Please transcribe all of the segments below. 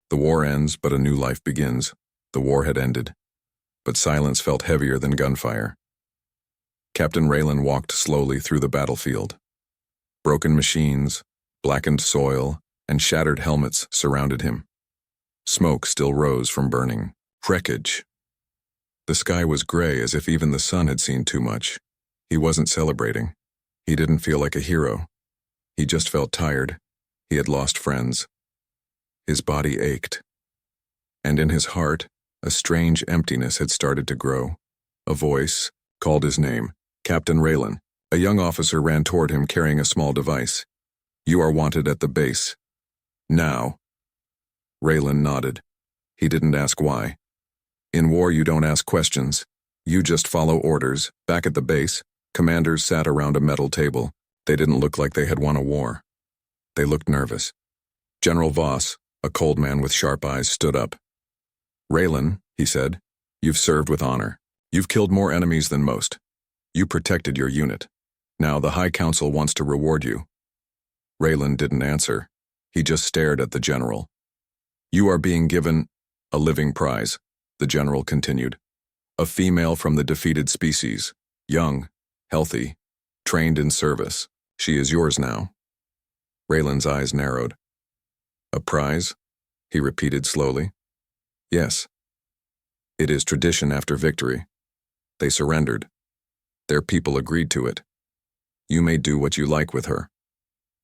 The war ends, but a new life begins. The war had ended, but silence felt heavier than gunfire. Captain Raylan walked slowly through the battlefield. Broken machines, blackened soil, and shattered helmets surrounded him. Smoke still rose from burning wreckage. The sky was gray, as if even the sun had seen too much. He wasn't celebrating. He didn't feel like a hero. He just felt tired. He had lost friends. His body ached. And in his heart, a strange emptiness had started to grow. A voice called his name. Captain Raylan. A young officer ran toward him carrying a small device. "You are wanted at the base. Now." Raylan nodded. He didn't ask why. In war, you don't ask questions. You just follow orders. Back at the base, commanders sat around a metal table. They didn't look like they had won a war. They looked nervous. General Voss, a cold man with sharp eyes, stood up. "Raylan," he said, "you've served with honor. You've killed more enemies than most. You protected your unit. Now the High Council wants to reward you." Raylan didn't answer. He just stared at the general. "You are being given a living prize," the general continued. "A female from the defeated species, young, healthy, trained in service. She is yours now." Raylan's eyes narrowed. "A prize?" he repeated slowly. "Yes. It is tradition after victory. They surrendered. Their people agreed to it. You may do what you like with her."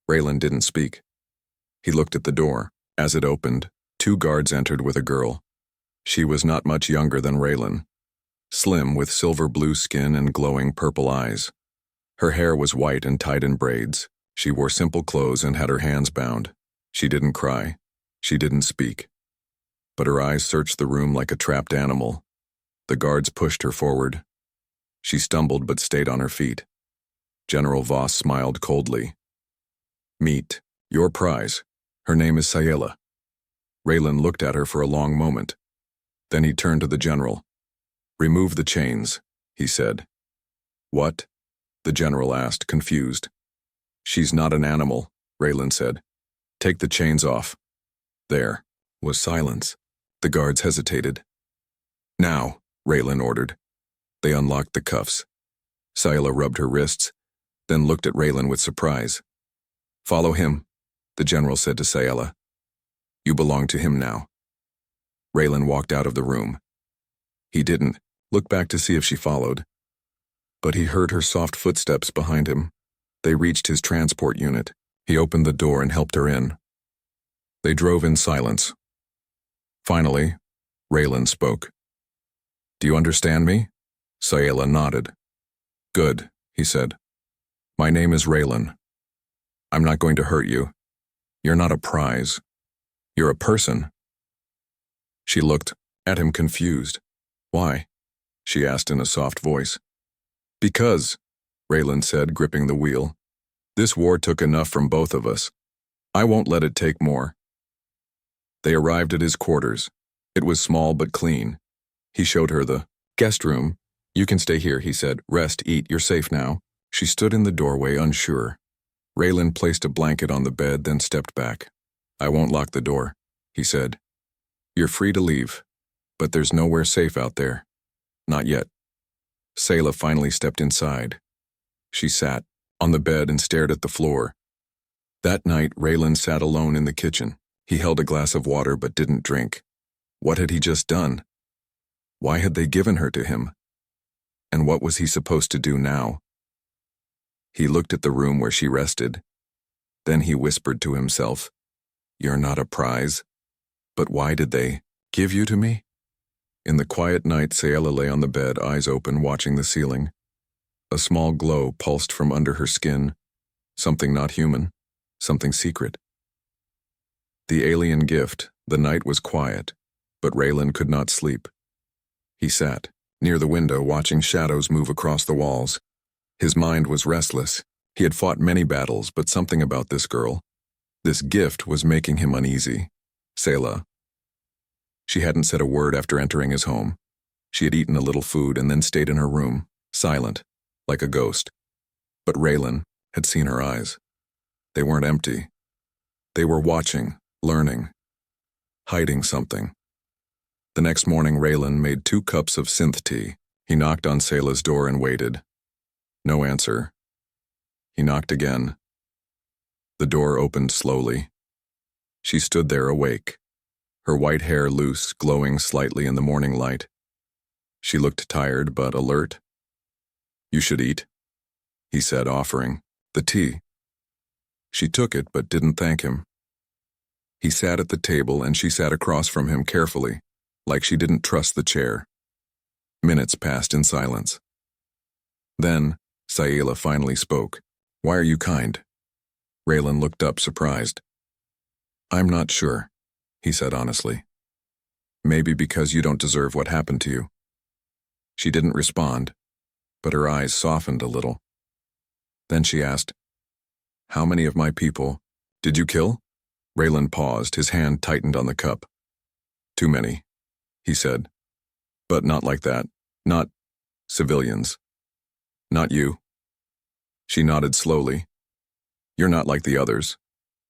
Raylan didn't speak. He looked at the door. As it opened, 2 guards entered with a girl. She was not much younger than Raylan. Slim, with silver blue skin and glowing purple eyes. Her hair was white and tied in braids. She wore simple clothes and had her hands bound. She didn't cry. She didn't speak. But her eyes searched the room like a trapped animal. The guards pushed her forward. She stumbled but stayed on her feet. General Voss smiled coldly. "Meet your prize. Her name is Sayela." Raylan looked at her for a long moment. Then he turned to the general. "Remove the chains," he said. "What?" the general asked, confused. "She's not an animal," Raylan said. "Take the chains off." There was silence. The guards hesitated. "Now," Raylan ordered. They unlocked the cuffs. Sayela rubbed her wrists, then looked at Raylan with surprise. "Follow him," the general said to Sayela. "You belong to him now." Raylan walked out of the room. He didn't look back to see if she followed. But he heard her soft footsteps behind him. They reached his transport unit. He opened the door and helped her in. They drove in silence. Finally, Raylan spoke. "Do you understand me?" Sayela nodded. "Good," he said. "My name is Raylan. I'm not going to hurt you. You're not a prize. You're a person." She looked at him confused. "Why?" she asked in a soft voice. "Because," Raylan said, gripping the wheel. "This war took enough from both of us. I won't let it take more." They arrived at his quarters. It was small but clean. He showed her the guest room. "You can stay here," he said. "Rest, eat, you're safe now." She stood in the doorway, unsure. Raylan placed a blanket on the bed, then stepped back. "I won't lock the door," he said. "You're free to leave, but there's nowhere safe out there. Not yet." Sayela finally stepped inside. She sat on the bed and stared at the floor. That night, Raylan sat alone in the kitchen. He held a glass of water but didn't drink. What had he just done? Why had they given her to him? And what was he supposed to do now? He looked at the room where she rested. Then he whispered to himself, "You're not a prize. But why did they give you to me?" In the quiet night, Sayela lay on the bed, eyes open, watching the ceiling. A small glow pulsed from under her skin. Something not human, something secret. The alien gift. The night was quiet, but Raylan could not sleep. He sat near the window, watching shadows move across the walls. His mind was restless. He had fought many battles, but something about this girl, this gift, was making him uneasy. Sayela. She hadn't said a word after entering his home. She had eaten a little food and then stayed in her room, silent, like a ghost. But Raylan had seen her eyes. They weren't empty. They were watching, learning. hiding something. The next morning, Raylan made 2 cups of synth tea. He knocked on Sayla's door and waited. No answer. He knocked again. The door opened slowly. She stood there awake, her white hair loose, glowing slightly in the morning light. She looked tired but alert. "You should eat," he said, offering the tea. She took it but didn't thank him. He sat at the table and she sat across from him carefully, like she didn't trust the chair. Minutes passed in silence. Then, Sayla finally spoke. "Why are you kind?" Raylan looked up, surprised. "I'm not sure," he said honestly. "Maybe because you don't deserve what happened to you." She didn't respond, but her eyes softened a little. Then she asked, "How many of my people did you kill?" Raylan paused, his hand tightened on the cup. "Too many," he said. "But not like that. Not civilians. Not you." She nodded slowly. "You're not like the others."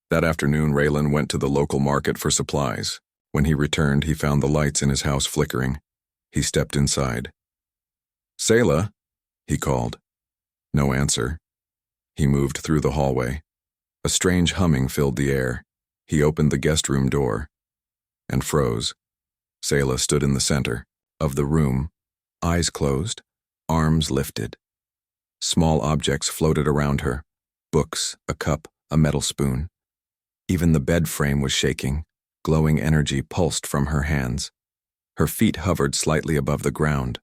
That afternoon, Raylan went to the local market for supplies. When he returned, he found the lights in his house flickering. He stepped inside. "Sayla," he called. No answer. He moved through the hallway. A strange humming filled the air. He opened the guest room door and froze. Sayla stood in the center of the room, eyes closed, arms lifted. Small objects floated around her, books, a cup, a metal spoon. Even the bed frame was shaking. Glowing energy pulsed from her hands. Her feet hovered slightly above the ground.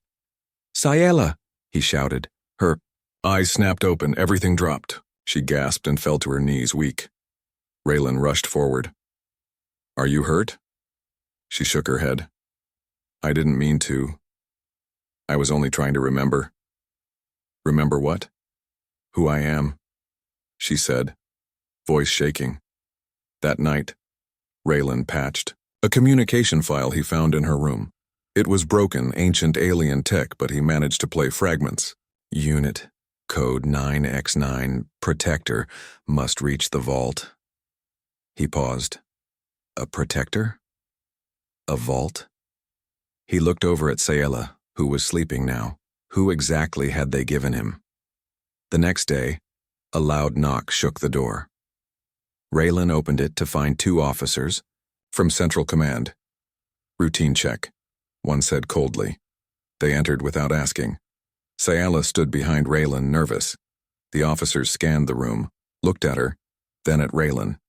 "Sayla!" he shouted. Her eyes snapped open, everything dropped. She gasped and fell to her knees, weak. Raylan rushed forward. "Are you hurt?" She shook her head. "I didn't mean to. I was only trying to remember." "Remember what?" "Who I am," she said, voice shaking. That night, Raylan patched a communication file he found in her room. It was broken, ancient alien tech, but he managed to play fragments. Unit, code 9X9, protector, must reach the vault. He paused. A protector? A vault? He looked over at Sayla, who was sleeping now. Who exactly had they given him? The next day, a loud knock shook the door. Raylan opened it to find 2 officers from Central Command. "Routine check," one said coldly. They entered without asking. Sayla stood behind Raylan, nervous. The officers scanned the room, looked at her, then at Raylan.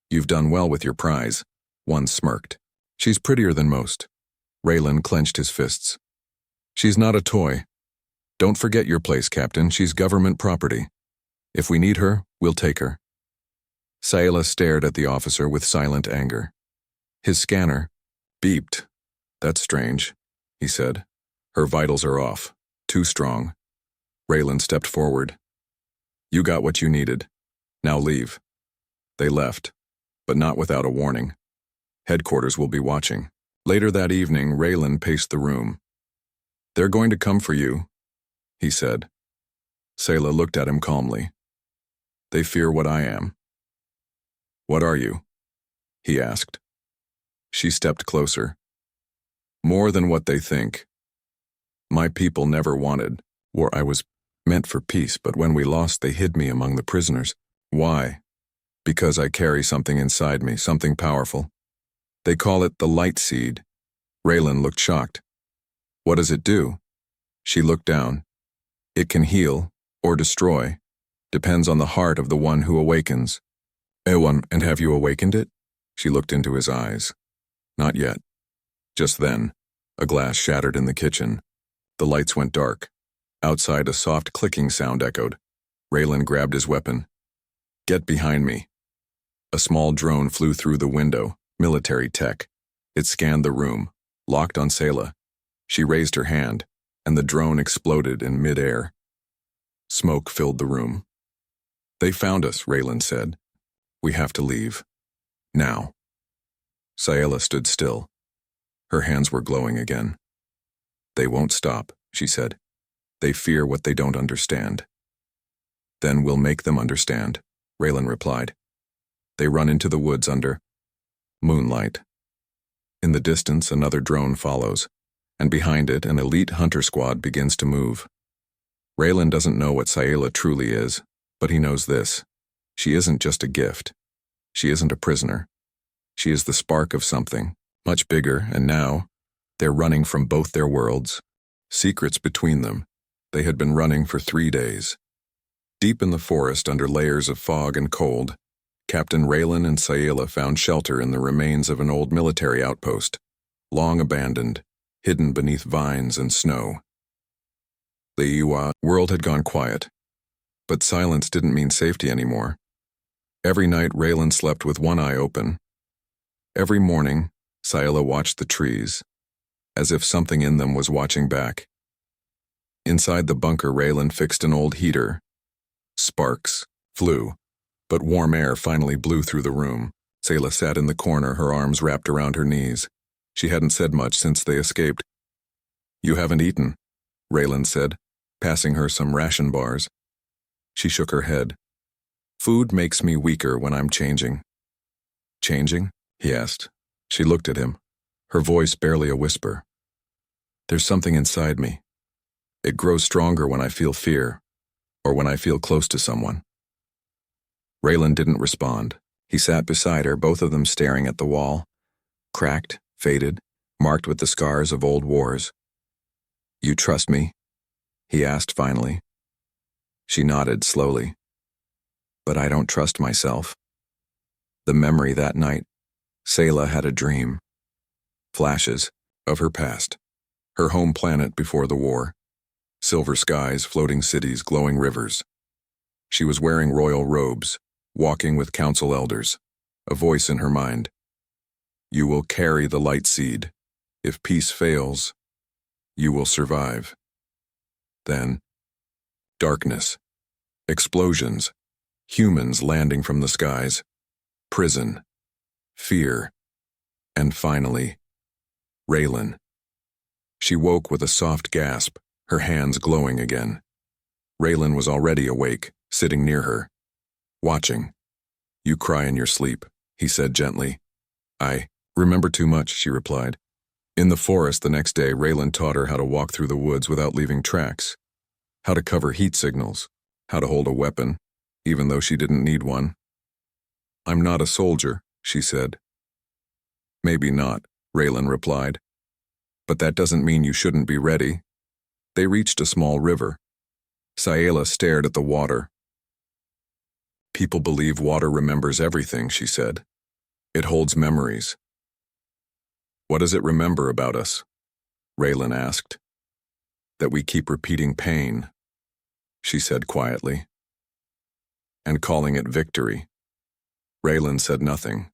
"You've done well with your prize," one smirked. "She's prettier than most." Raylan clenched his fists. "She's not a toy. Don't forget your place, Captain. She's government property. If we need her, we'll take her." Sayla stared at the officer with silent anger. His scanner beeped. "That's strange," he said. "Her vitals are off. Too strong." Raylan stepped forward. "You got what you needed. Now leave." They left, but not without a warning. Headquarters will be watching. Later that evening, Raylan paced the room. "They're going to come for you," he said. Sayla looked at him calmly. "They fear what I am." "What are you?" he asked. She stepped closer. "More than what they think. My people never wanted war. I was meant for peace, but when we lost, they hid me among the prisoners. Why? Because I carry something inside me, something powerful. They call it the light seed." Raylan looked shocked. "What does it do?" She looked down. "It can heal or destroy. Depends on the heart of the one who awakens." And have you awakened it?" She looked into his eyes. "Not yet." Just then, a glass shattered in the kitchen. The lights went dark. Outside, a soft clicking sound echoed. Raylan grabbed his weapon. "Get behind me." A small drone flew through the window, military tech. It scanned the room, locked on Sayla. She raised her hand, and the drone exploded in midair. Smoke filled the room. "They found us," Raylan said. "We have to leave. Now." Sayla stood still. Her hands were glowing again. "They won't stop," she said. "They fear what they don't understand." "Then we'll make them understand," Raylan replied. They run into the woods under moonlight. In the distance, another drone follows, and behind it, an elite hunter squad begins to move. Raylan doesn't know what Sayla truly is, but he knows this. She isn't just a gift. She isn't a prisoner. She is the spark of something, much bigger, and now, they're running from both their worlds. Secrets between them. They had been running for 3 days. Deep in the forest, under layers of fog and cold, Captain Raylan and Sayla found shelter in the remains of an old military outpost, long abandoned, hidden beneath vines and snow. The world had gone quiet, but silence didn't mean safety anymore. Every night, Raylan slept with one eye open. Every morning, Sayla watched the trees, as if something in them was watching back. Inside the bunker, Raylan fixed an old heater. Sparks flew, but warm air finally blew through the room. Sayla sat in the corner, her arms wrapped around her knees. She hadn't said much since they escaped. "You haven't eaten," Raylan said, passing her some ration bars. She shook her head. "Food makes me weaker when I'm changing." "Changing?" he asked. She looked at him, her voice barely a whisper. "There's something inside me. It grows stronger when I feel fear, or when I feel close to someone." Raylan didn't respond. He sat beside her, both of them staring at the wall, cracked, faded, marked with the scars of old wars. "You trust me?" he asked finally. She nodded slowly. "But I don't trust myself." The memory that night, Sayla had a dream. Flashes of her past, her home planet before the war. Silver skies, floating cities, glowing rivers. She was wearing royal robes, walking with council elders, a voice in her mind. "You will carry the light seed. If peace fails, you will survive." Then, darkness, explosions, humans landing from the skies, prison, fear, and finally, Raylan. She woke with a soft gasp, her hands glowing again. Raylan was already awake, sitting near her, watching. "You cry in your sleep," he said gently. "I remember too much," she replied. In the forest the next day, Raylan taught her how to walk through the woods without leaving tracks, how to cover heat signals, how to hold a weapon, even though she didn't need one. "I'm not a soldier," she said. "Maybe not," Raylan replied. "But that doesn't mean you shouldn't be ready." They reached a small river. Sayla stared at the water. "People believe water remembers everything," she said. "It holds memories." "What does it remember about us?" Raylan asked. "That we keep repeating pain," she said quietly. "And calling it victory." Raylan said nothing.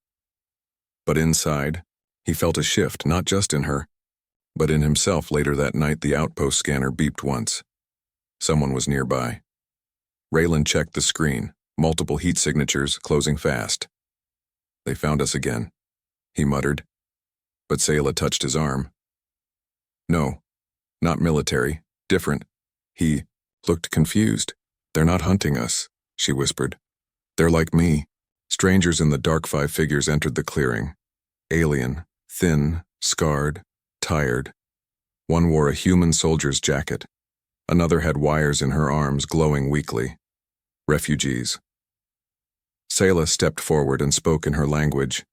But inside, he felt a shift, not just in her, but in himself. Later that night, the outpost scanner beeped once. Someone was nearby. Raylan checked the screen, multiple heat signatures closing fast. "They found us again," he muttered. But Sayla touched his arm. "No, not military, different." He looked confused. "They're not hunting us," she whispered. "They're like me." Strangers in the dark. 5 figures entered the clearing. Alien, thin, scarred, tired. One wore a human soldier's jacket. Another had wires in her arms, glowing weakly. Refugees. Sayla stepped forward and spoke in her language,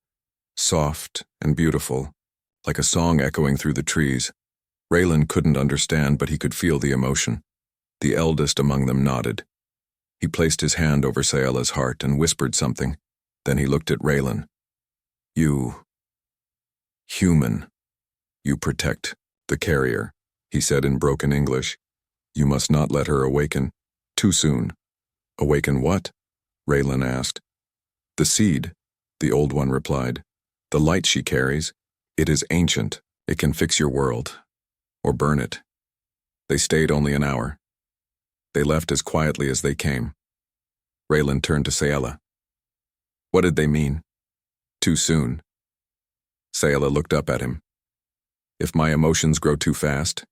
soft and beautiful, like a song echoing through the trees. Raylan couldn't understand, but he could feel the emotion. The eldest among them nodded. He placed his hand over Sayla's heart and whispered something. Then he looked at Raylan. "You, human, you protect the carrier," he said in broken English. "You must not let her awaken too soon." "Awaken what?" Raylan asked. "The seed," the old one replied. "The light she carries. It is ancient. It can fix your world. Or burn it." They stayed only an hour. They left as quietly as they came. Raylan turned to Sayla. "What did they mean? Too soon?" Sayla looked up at him. "If my emotions grow too fast,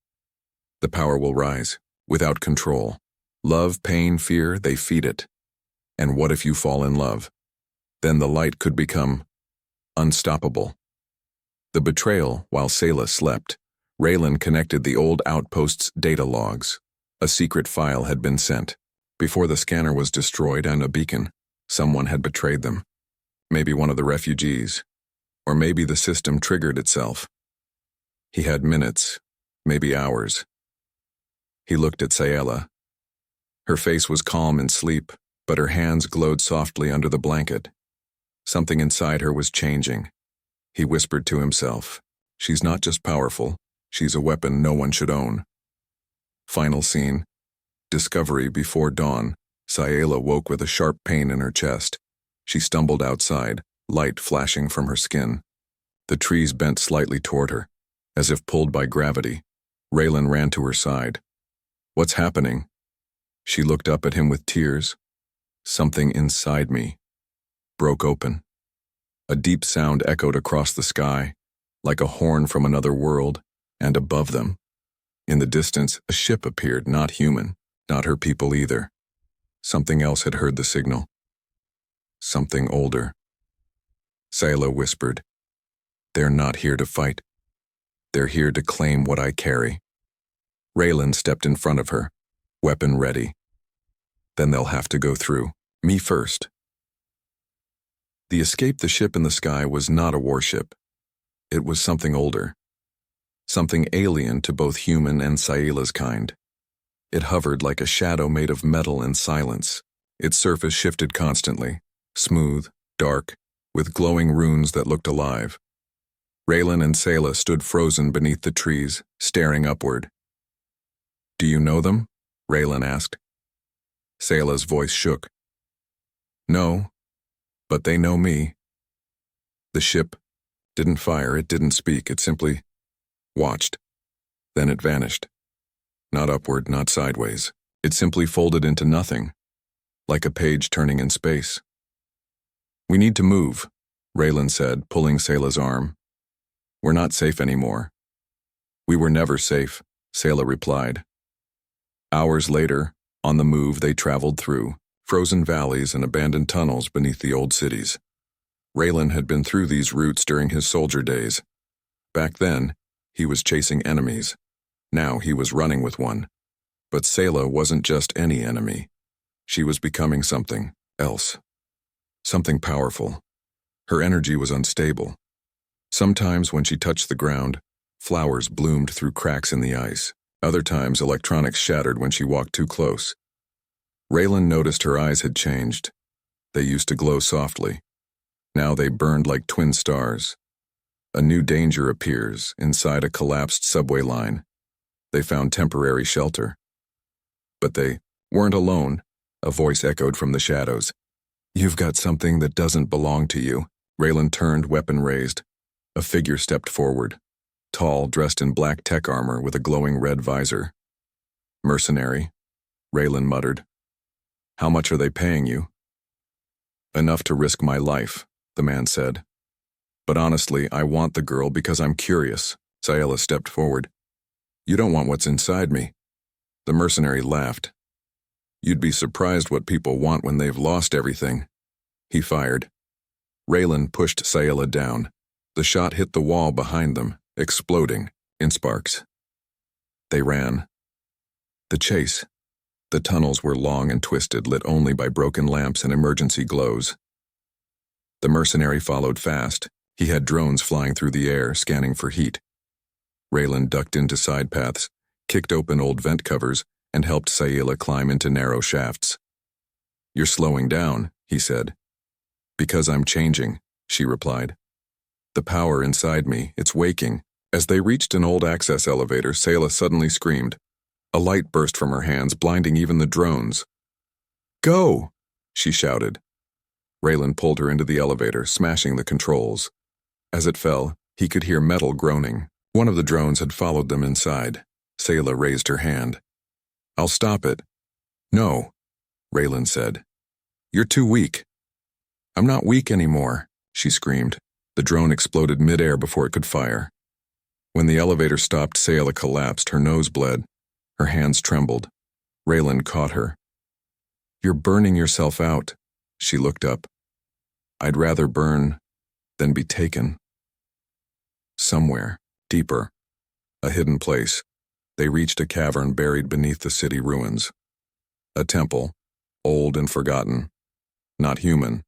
the power will rise, without control. Love, pain, fear, they feed it. And what if you fall in love? Then the light could become unstoppable." The betrayal, while Sayla slept, Raylan connected the old outpost's data logs. A secret file had been sent. Before the scanner was destroyed and a beacon, someone had betrayed them. Maybe one of the refugees. Or maybe the system triggered itself. He had minutes, maybe hours. He looked at Sayla. Her face was calm in sleep, but her hands glowed softly under the blanket. Something inside her was changing. He whispered to himself, "She's not just powerful, she's a weapon no one should own." Final scene. Discovery before dawn. Sayla woke with a sharp pain in her chest. She stumbled outside, light flashing from her skin. The trees bent slightly toward her, as if pulled by gravity. Raylan ran to her side. "What's happening?" She looked up at him with tears. "Something inside me broke open." A deep sound echoed across the sky, like a horn from another world, and above them, in the distance, a ship appeared, not human, not her people either. Something else had heard the signal. Something older. Sayla whispered, "They're not here to fight. They're here to claim what I carry." Raylan stepped in front of her, weapon ready. "Then they'll have to go through me first." The ship in the sky was not a warship. It was something older. Something alien to both human and Sayla's kind. It hovered like a shadow made of metal and silence. Its surface shifted constantly, smooth, dark, with glowing runes that looked alive. Raylan and Sayla stood frozen beneath the trees, staring upward. "Do you know them?" Raylan asked. Sayla's voice shook. "No, but they know me." The ship didn't fire, it didn't speak, it simply watched. Then it vanished. Not upward, not sideways. It simply folded into nothing, like a page turning in space. "We need to move," Raylan said, pulling Sayla's arm. "We're not safe anymore." "We were never safe," Sayla replied. Hours later, on the move they traveled through, frozen valleys and abandoned tunnels beneath the old cities. Raylan had been through these routes during his soldier days. Back then, he was chasing enemies. Now he was running with one. But Sayla wasn't just any enemy. She was becoming something else. Something powerful. Her energy was unstable. Sometimes when she touched the ground, flowers bloomed through cracks in the ice. Other times electronics shattered when she walked too close. Raylan noticed her eyes had changed. They used to glow softly. Now they burned like twin stars. A new danger appears inside a collapsed subway line. They found temporary shelter. But they weren't alone, a voice echoed from the shadows. "You've got something that doesn't belong to you." Raylan turned, weapon raised. A figure stepped forward, tall, dressed in black tech armor with a glowing red visor. "Mercenary," Raylan muttered. "How much are they paying you?" "Enough to risk my life," the man said. "But honestly, I want the girl because I'm curious." Sayla stepped forward. "You don't want what's inside me." The mercenary laughed. "You'd be surprised what people want when they've lost everything." He fired. Raylan pushed Sayla down. The shot hit the wall behind them, exploding in sparks. They ran. The chase. The tunnels were long and twisted, lit only by broken lamps and emergency glows. The mercenary followed fast. He had drones flying through the air, scanning for heat. Raylan ducked into side paths, kicked open old vent covers, and helped Sayla climb into narrow shafts. "You're slowing down," he said. "Because I'm changing," she replied. "The power inside me, it's waking." As they reached an old access elevator, Sayla suddenly screamed. A light burst from her hands, blinding even the drones. "Go!" she shouted. Raylan pulled her into the elevator, smashing the controls. As it fell, he could hear metal groaning. One of the drones had followed them inside. Sayla raised her hand. "I'll stop it." "No," Raylan said. "You're too weak." "I'm not weak anymore," she screamed. The drone exploded midair before it could fire. When the elevator stopped, Sayla collapsed, her nose bled. Her hands trembled. Raylan caught her. "You're burning yourself out." She looked up. "I'd rather burn than be taken." Somewhere, deeper, a hidden place, they reached a cavern buried beneath the city ruins. A temple, old and forgotten. Not human,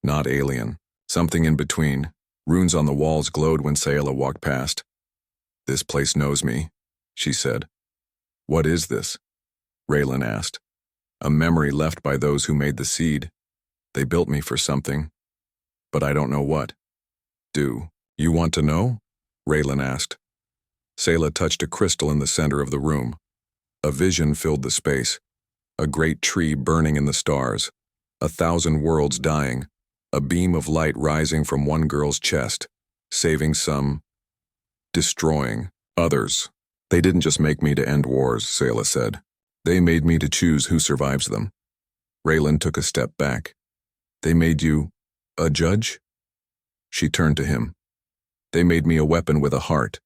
not alien. Something in between. Runes on the walls glowed when Sayla walked past. "This place knows me," she said. "What is this?" Raylan asked. "A memory left by those who made the seed. They built me for something, but I don't know what." "Do you want to know?" Raylan asked. Sayla touched a crystal in the center of the room. A vision filled the space. A great tree burning in the stars. 1,000 worlds dying. A beam of light rising from one girl's chest. Saving some. Destroying others. "They didn't just make me to end wars," Sayla said. "They made me to choose who survives them." Raylan took a step back. "They made you a judge?" She turned to him. "They made me a weapon with a heart.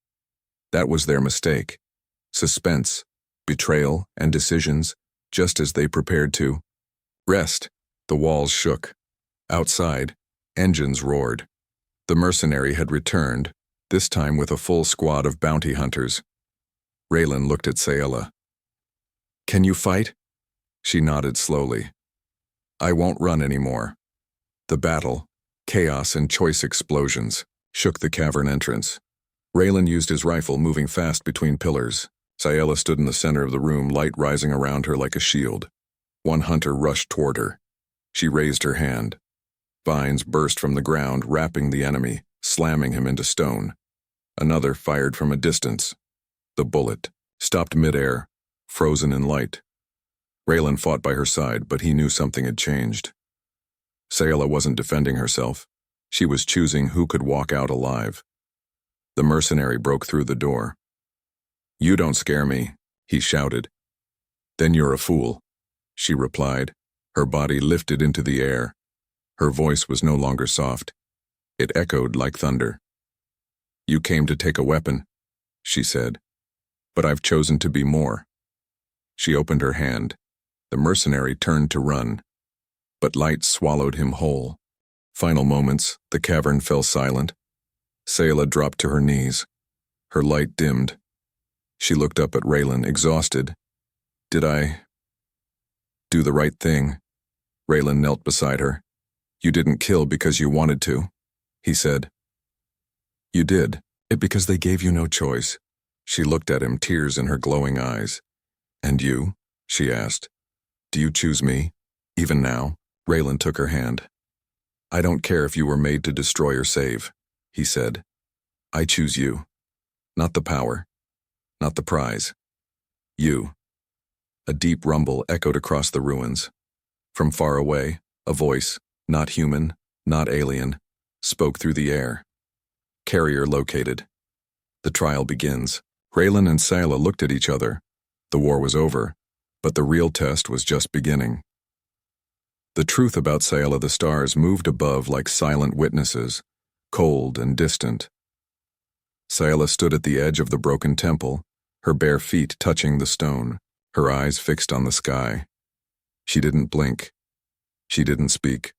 That was their mistake. Suspense, betrayal, and decisions, just as they prepared to. Rest." The walls shook. Outside, engines roared. The mercenary had returned, this time with a full squad of bounty hunters. Raylan looked at Sayla. "Can you fight?" She nodded slowly. "I won't run anymore." The battle, chaos and choice explosions, shook the cavern entrance. Raylan used his rifle, moving fast between pillars. Sayla stood in the center of the room, light rising around her like a shield. One hunter rushed toward her. She raised her hand. Vines burst from the ground, wrapping the enemy, slamming him into stone. Another fired from a distance. The bullet stopped midair, frozen in light. Raylan fought by her side, but he knew something had changed. Sayla wasn't defending herself. She was choosing who could walk out alive. The mercenary broke through the door. "You don't scare me," he shouted. "Then you're a fool," she replied. Her body lifted into the air. Her voice was no longer soft. It echoed like thunder. "You came to take a weapon," she said. "But I've chosen to be more." She opened her hand. The mercenary turned to run, but light swallowed him whole. Final moments, the cavern fell silent. Sayla dropped to her knees. Her light dimmed. She looked up at Raylan, exhausted. "Did I do the right thing?" Raylan knelt beside her. "You didn't kill because you wanted to," he said. "You did, it because they gave you no choice." She looked at him, tears in her glowing eyes. "And you?" she asked. "Do you choose me, even now?" Raylan took her hand. "I don't care if you were made to destroy or save," he said. "I choose you. Not the power. Not the prize. You." A deep rumble echoed across the ruins. From far away, a voice, not human, not alien, spoke through the air. "Carrier located. The trial begins." Raylan and Sayla looked at each other. The war was over, but the real test was just beginning. The truth about Sayla the stars moved above like silent witnesses, cold and distant. Sayla stood at the edge of the broken temple, her bare feet touching the stone, her eyes fixed on the sky. She didn't blink. She didn't speak.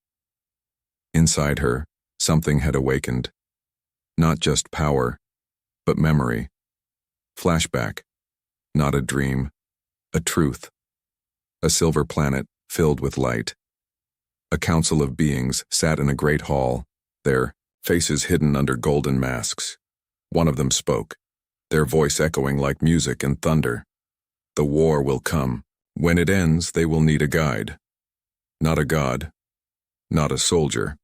Inside her, something had awakened. Not just power, but memory. Flashback. Not a dream. A truth. A silver planet filled with light. A council of beings sat in a great hall, their faces hidden under golden masks. One of them spoke, their voice echoing like music and thunder. "The war will come. When it ends, they will need a guide. Not a god, not a soldier,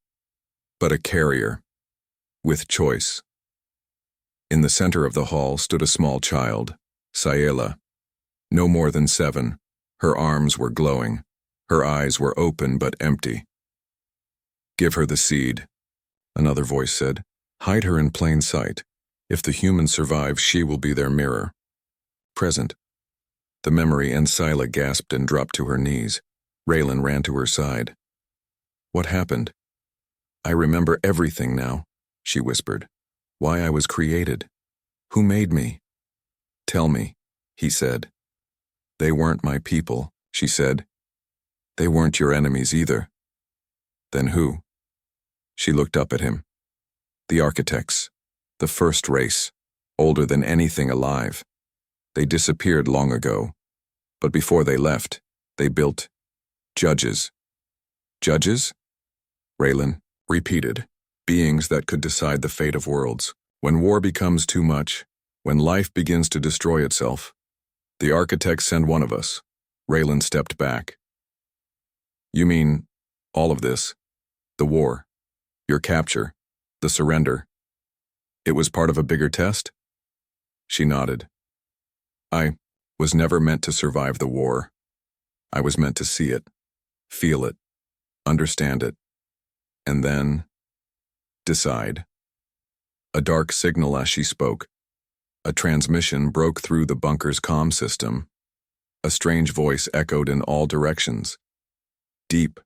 but a carrier, with choice." In the center of the hall stood a small child, Sayla. No more than 7, her arms were glowing, her eyes were open but empty. "Give her the seed," another voice said. "Hide her in plain sight. If the humans survive, she will be their mirror." Present. The memory, and Sayla gasped and dropped to her knees. Raylan ran to her side. "What happened?" "I remember everything now," she whispered. "Why I was created. Who made me?" "Tell me," he said. "They weren't my people," she said. "They weren't your enemies either." "Then who?" She looked up at him. "The architects. The first race, older than anything alive. They disappeared long ago, but before they left, they built judges. Judges? Raylan repeated. Beings that could decide the fate of worlds. When war becomes too much, when life begins to destroy itself, the architects send one of us. Raylan stepped back. You mean all of this? The war, your capture, the surrender. It was part of a bigger test? She nodded. I was never meant to survive the war. I was meant to see it, feel it, understand it, and then decide. A dark signal as she spoke. A transmission broke through the bunker's comm system. A strange voice echoed in all directions. Deep,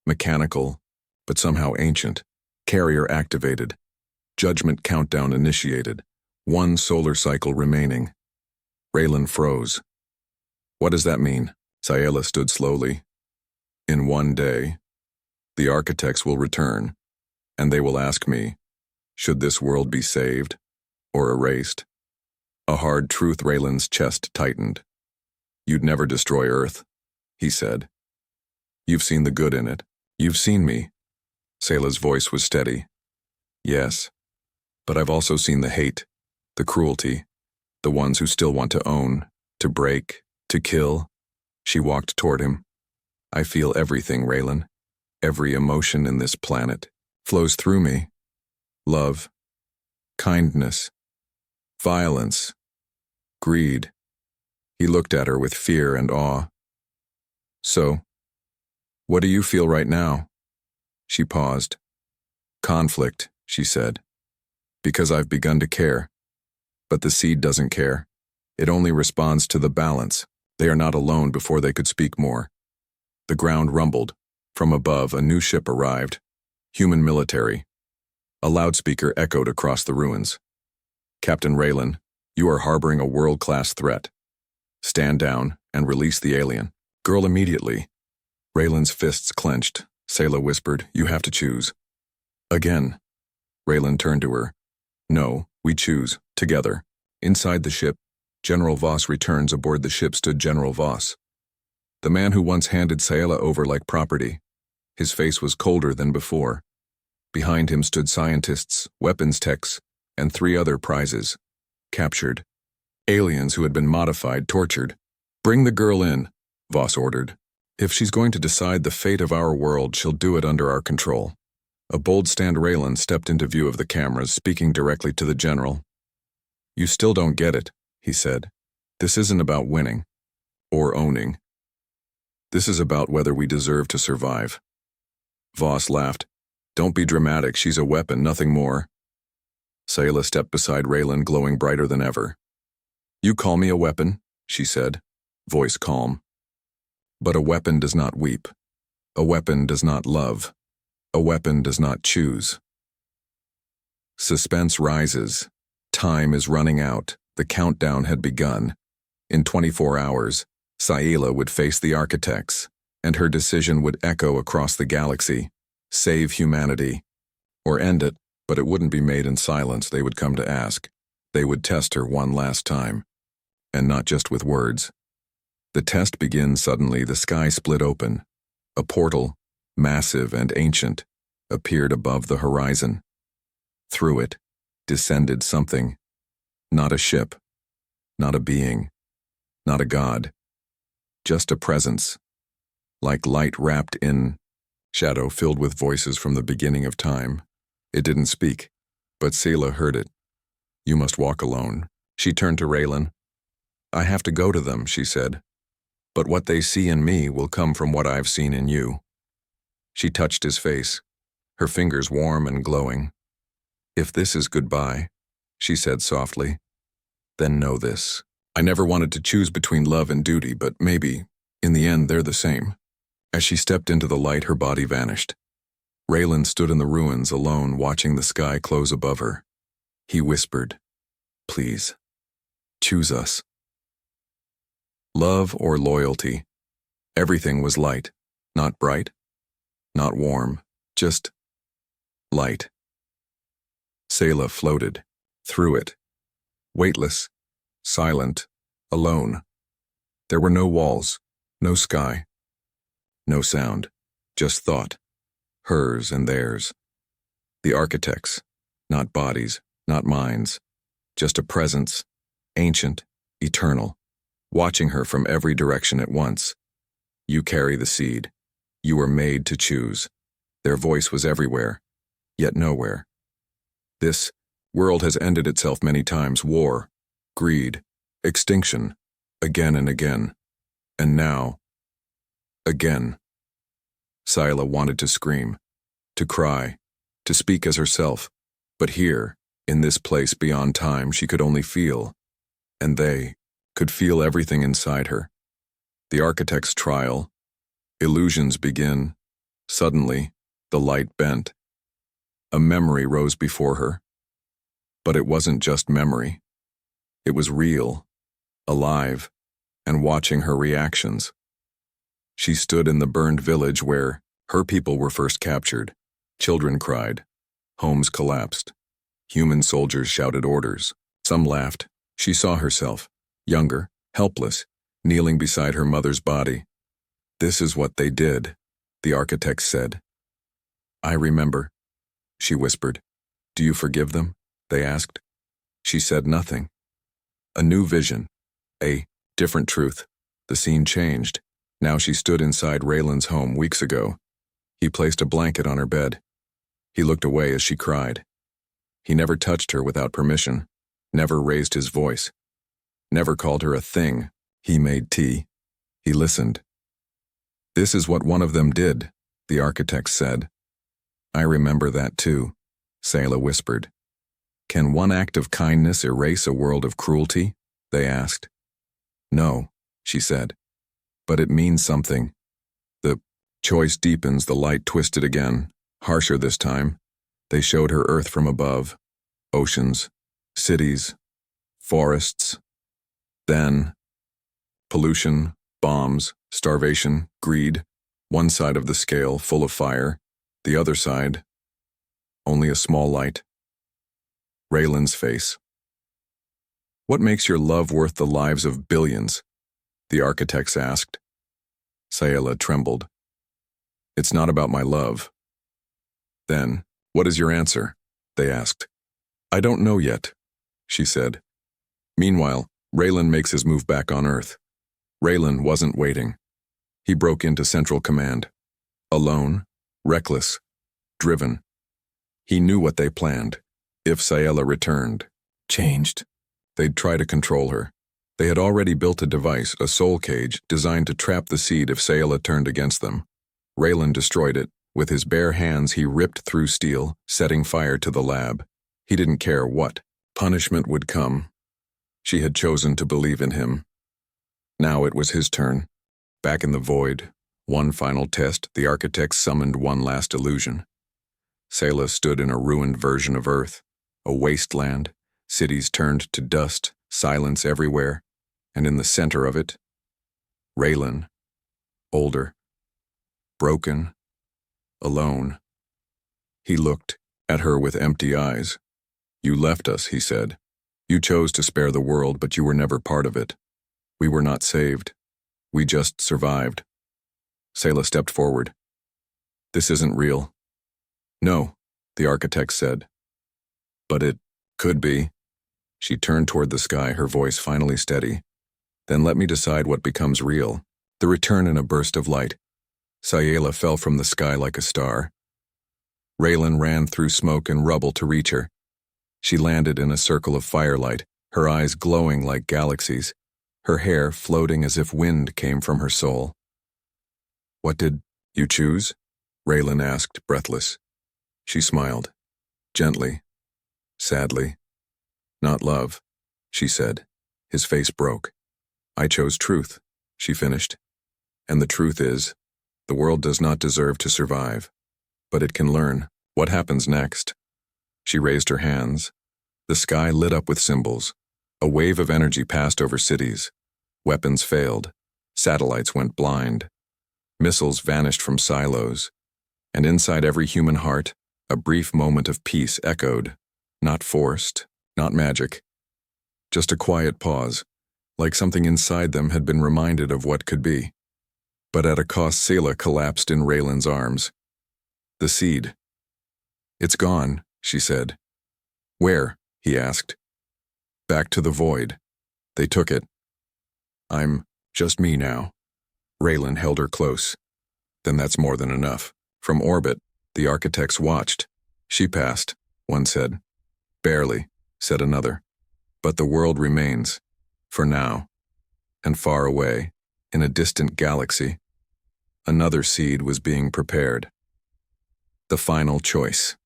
mechanical, but somehow ancient. Carrier activated. Judgment countdown initiated. 1 solar cycle remaining. Raylan froze. What does that mean? Sayela stood slowly. In 1 day, the architects will return, and they will ask me, should this world be saved or erased? A hard truth. Raylan's chest tightened. You'd never destroy Earth, he said. You've seen the good in it. You've seen me. Sayela's voice was steady. Yes, but I've also seen the hate, the cruelty, the ones who still want to own, to break, to kill. She walked toward him. I feel everything, Raylan. Every emotion in this planet flows through me. Love, kindness, violence, greed. He looked at her with fear and awe. So, what do you feel right now? She paused. Conflict, she said. Because I've begun to care. But the seed doesn't care. It only responds to the balance. They are not alone before they could speak more. The ground rumbled. From above, a new ship arrived. Human military. A loudspeaker echoed across the ruins. Captain Raylan, you are harboring a world-class threat. Stand down and release the alien. Girl, immediately. Raylan's fists clenched. Sayela whispered, you have to choose. Again. Raylan turned to her. No, we choose, together. Inside the ship, General Voss returns. Aboard the ship stood General Voss. The man who once handed Sayela over like property. His face was colder than before. Behind him stood scientists, weapons techs, and 3 other prizes. Captured. Aliens who had been modified, tortured. Bring the girl in, Voss ordered. If she's going to decide the fate of our world, she'll do it under our control. A bold stand. Raylan stepped into view of the cameras, speaking directly to the general. You still don't get it, he said. This isn't about winning. Or owning. This is about whether we deserve to survive. Voss laughed. Don't be dramatic, she's a weapon, nothing more. Sayela stepped beside Raylan, glowing brighter than ever. You call me a weapon, she said, voice calm. But a weapon does not weep. A weapon does not love. A weapon does not choose. Suspense rises. Time is running out. The countdown had begun. In 24 hours, Sayela would face the architects, and her decision would echo across the galaxy. Save humanity. Or end it, but it wouldn't be made in silence. They would come to ask. They would test her one last time. And not just with words. The test begins suddenly. The sky split open. A portal, massive and ancient, appeared above the horizon. Through it, descended something. Not a ship. Not a being. Not a god. Just a presence. Like light wrapped in shadow, filled with voices from the beginning of time. It didn't speak, but Sayela heard it. You must walk alone. She turned to Raylan. I have to go to them, she said. But what they see in me will come from what I've seen in you. She touched his face, her fingers warm and glowing. If this is goodbye, she said softly, then know this. I never wanted to choose between love and duty, but maybe, in the end, they're the same. As she stepped into the light, her body vanished. Raylan stood in the ruins alone, watching the sky close above her. He whispered, please, choose us. Love or loyalty. Everything was light, not bright, not warm, just light. Sayela floated, through it. Weightless, silent, alone. There were no walls, no sky, no sound, just thought, hers and theirs. The architects, not bodies, not minds, just a presence, ancient, eternal, watching her from every direction at once. You carry the seed. You were made to choose. Their voice was everywhere, yet nowhere. This world has ended itself many times: war, greed, extinction, again and again. And now, again. Scylla wanted to scream, to cry, to speak as herself, but here, in this place beyond time, she could only feel, and they could feel everything inside her. The architect's trial, illusions begin. Suddenly, the light bent. A memory rose before her. But it wasn't just memory. It was real, alive, and watching her reactions. She stood in the burned village where her people were first captured. Children cried. Homes collapsed. Human soldiers shouted orders. Some laughed. She saw herself, younger, helpless, kneeling beside her mother's body. "This is what they did," the architect said. "I remember," she whispered. "Do you forgive them?" they asked. She said nothing. A new vision, a different truth. The scene changed. Now she stood inside Raylan's home weeks ago. He placed a blanket on her bed. He looked away as she cried. He never touched her without permission, never raised his voice, never called her a thing. He made tea. He listened. "This is what one of them did," the architect said. "I remember that too," Scylla whispered. "Can one act of kindness erase a world of cruelty?" they asked. "No," she said. "But it means something." The choice deepens, the light twisted again, harsher this time. They showed her Earth from above. Oceans, cities, forests. Then, pollution, bombs, starvation, greed. One side of the scale full of fire, the other side, only a small light. Raylan's face. "What makes your love worth the lives of billions?" the architects asked. Scylla trembled. "It's not about my love." "Then, what is your answer?" they asked. "I don't know yet," she said. Meanwhile, Raylan makes his move back on Earth. Raylan wasn't waiting. He broke into Central Command. Alone, reckless, driven. He knew what they planned. If Scylla returned, changed, they'd try to control her. They had already built a device, a soul cage, designed to trap the seed if Scylla turned against them. Raylan destroyed it. With his bare hands, he ripped through steel, setting fire to the lab. He didn't care what punishment would come. She had chosen to believe in him. Now it was his turn. Back in the void, one final test, the architects summoned one last illusion. Scylla stood in a ruined version of Earth, a wasteland, cities turned to dust, silence everywhere, and in the center of it, Raylan, older, broken, alone. He looked at her with empty eyes. "You left us," he said. "You chose to spare the world, but you were never part of it. We were not saved. We just survived." Scylla stepped forward. "This isn't real." "No," the architect said. "But it could be." She turned toward the sky, her voice finally steady. "Then let me decide what becomes real." The return in a burst of light. Scylla fell from the sky like a star. Raylan ran through smoke and rubble to reach her. She landed in a circle of firelight, her eyes glowing like galaxies, her hair floating as if wind came from her soul. "What did you choose?" Raylan asked, breathless. She smiled, gently, sadly. "Not love," she said. His face broke. "I chose truth," she finished. "And the truth is, the world does not deserve to survive, but it can learn. What happens next?" She raised her hands. The sky lit up with symbols. A wave of energy passed over cities. Weapons failed. Satellites went blind. Missiles vanished from silos. And inside every human heart, a brief moment of peace echoed, not forced, Not magic. Just a quiet pause, like something inside them had been reminded of what could be. But at a cost, Sayla collapsed in Raylan's arms. The seed. It's gone, she said. Where? He asked. Back to the void. They took it. I'm just me now. Raylan held her close. Then that's more than enough. From orbit, the architects watched. She passed, one said. Barely, said another. But the world remains, for now. And far away, in a distant galaxy, another seed was being prepared. The final choice.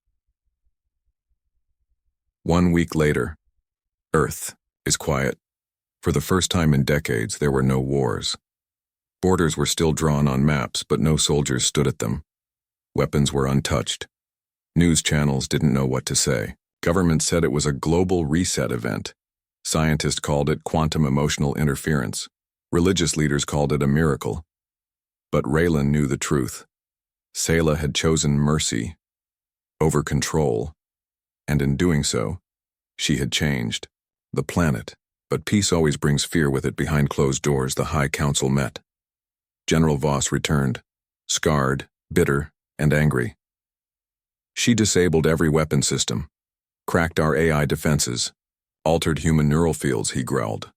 1 week later, Earth is quiet. For the first time in decades, there were no wars. Borders were still drawn on maps, but no soldiers stood at them. Weapons were untouched. News channels didn't know what to say. Government said it was a global reset event. Scientists called it quantum emotional interference. Religious leaders called it a miracle. But Raylan knew the truth. Sayla had chosen mercy over control, and in doing so, she had changed the planet. But peace always brings fear with it. Behind closed doors, the High Council met. General Voss returned, scarred, bitter, and angry. She disabled every weapon system, cracked our AI defenses, altered human neural fields, he growled.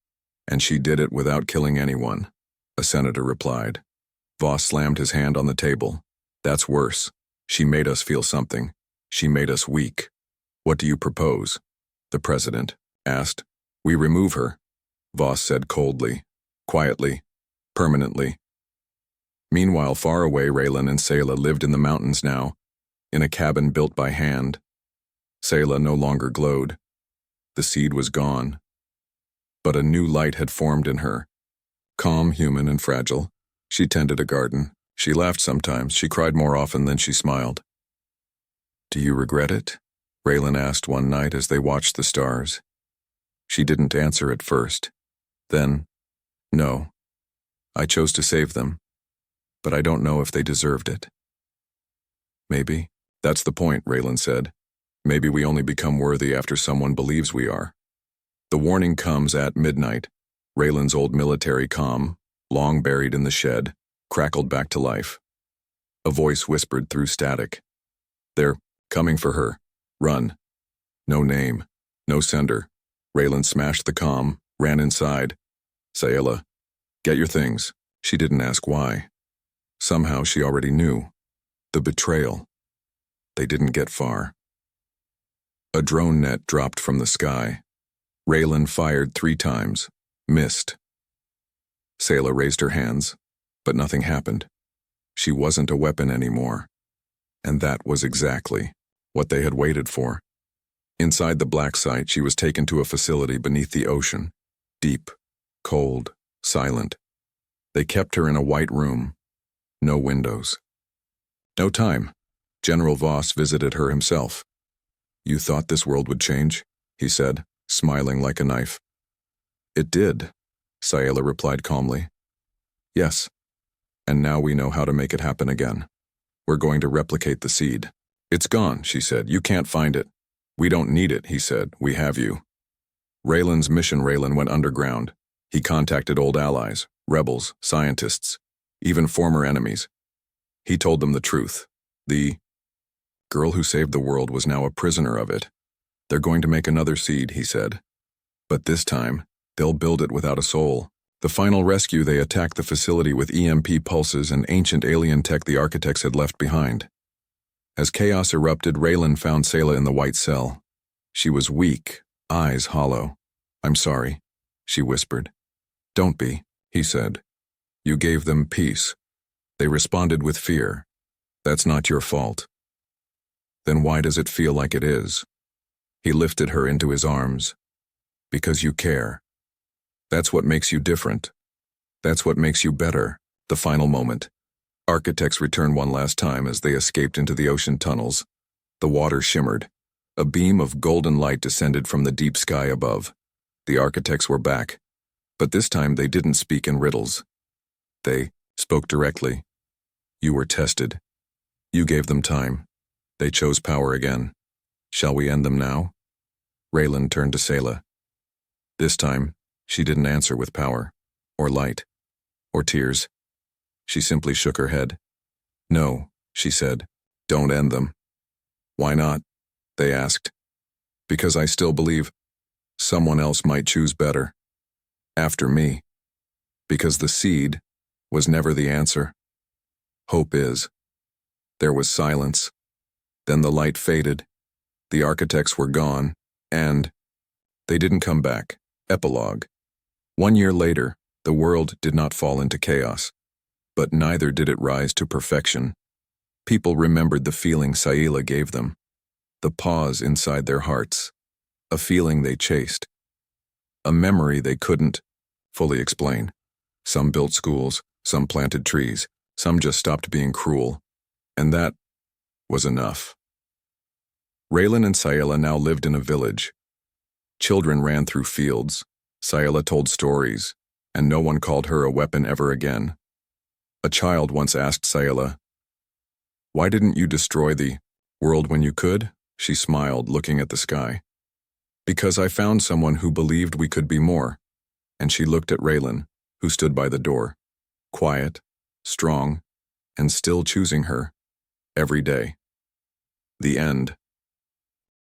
And she did it without killing anyone, a senator replied. Voss slammed his hand on the table. That's worse. She made us feel something. She made us weak. What do you propose? The president asked. We remove her, Voss said coldly, quietly, permanently. Meanwhile, far away, Raylan and Sayla lived in the mountains now, in a cabin built by hand. Sayla no longer glowed. The seed was gone. But a new light had formed in her. Calm, human, and fragile, she tended a garden. She laughed sometimes. She cried more often than she smiled. Do you regret it? Raylan asked one night as they watched the stars. She didn't answer at first. Then, no. I chose to save them, but I don't know if they deserved it. Maybe. That's the point, Raylan said. Maybe we only become worthy after someone believes we are. The warning comes at midnight. Raylan's old military comm, long buried in the shed, crackled back to life. A voice whispered through static. They're coming for her. Run. No name. No sender. Raylan smashed the comm, ran inside. Sayla, get your things. She didn't ask why. Somehow she already knew. The betrayal. They didn't get far. A drone net dropped from the sky. Raylan fired 3 times. Missed. Sayla raised her hands, but nothing happened. She wasn't a weapon anymore. And that was exactly what they had waited for. Inside the black site, she was taken to a facility beneath the ocean. Deep, cold, silent. They kept her in a white room. No windows. No time. General Voss visited her himself. You thought this world would change? He said, smiling like a knife. It did, Sayla replied calmly. Yes. And now we know how to make it happen again. We're going to replicate the seed. It's gone, she said. You can't find it. We don't need it, he said. We have you. Raylan's mission. Raylan went underground. He contacted old allies, rebels, scientists, even former enemies. He told them the truth. The girl who saved the world was now a prisoner of it. They're going to make another seed, he said. But this time, they'll build it without a soul. The final rescue, they attacked the facility with EMP pulses and ancient alien tech the architects had left behind. As chaos erupted, Raylan found Sayla in the white cell. She was weak, eyes hollow. I'm sorry, she whispered. Don't be, he said. You gave them peace. They responded with fear. That's not your fault. Then why does it feel like it is? He lifted her into his arms. Because you care. That's what makes you different. That's what makes you better. The final moment. Architects returned one last time as they escaped into the ocean tunnels. The water shimmered. A beam of golden light descended from the deep sky above. The architects were back. But this time they didn't speak in riddles. They spoke directly. You were tested. You gave them time. They chose power again. Shall we end them now? Raylan turned to Sayla. This time, she didn't answer with power, or light, or tears. She simply shook her head. No, she said, don't end them. Why not? They asked. Because I still believe someone else might choose better. After me. Because the seed was never the answer. Hope is. There was silence. Then the light faded. The architects were gone, and they didn't come back. Epilogue. 1 year later, the world did not fall into chaos, but neither did it rise to perfection. People remembered the feeling Sayla gave them, the pause inside their hearts, a feeling they chased, a memory they couldn't fully explain. Some built schools, some planted trees, some just stopped being cruel, and that was enough. Raylan and Sayla now lived in a village. Children ran through fields, Sayla told stories, and no one called her a weapon ever again. A child once asked Sayla, "Why didn't you destroy the world when you could?" She smiled, looking at the sky. "Because I found someone who believed we could be more." And she looked at Raylan, who stood by the door, quiet, strong, and still choosing her every day. The end.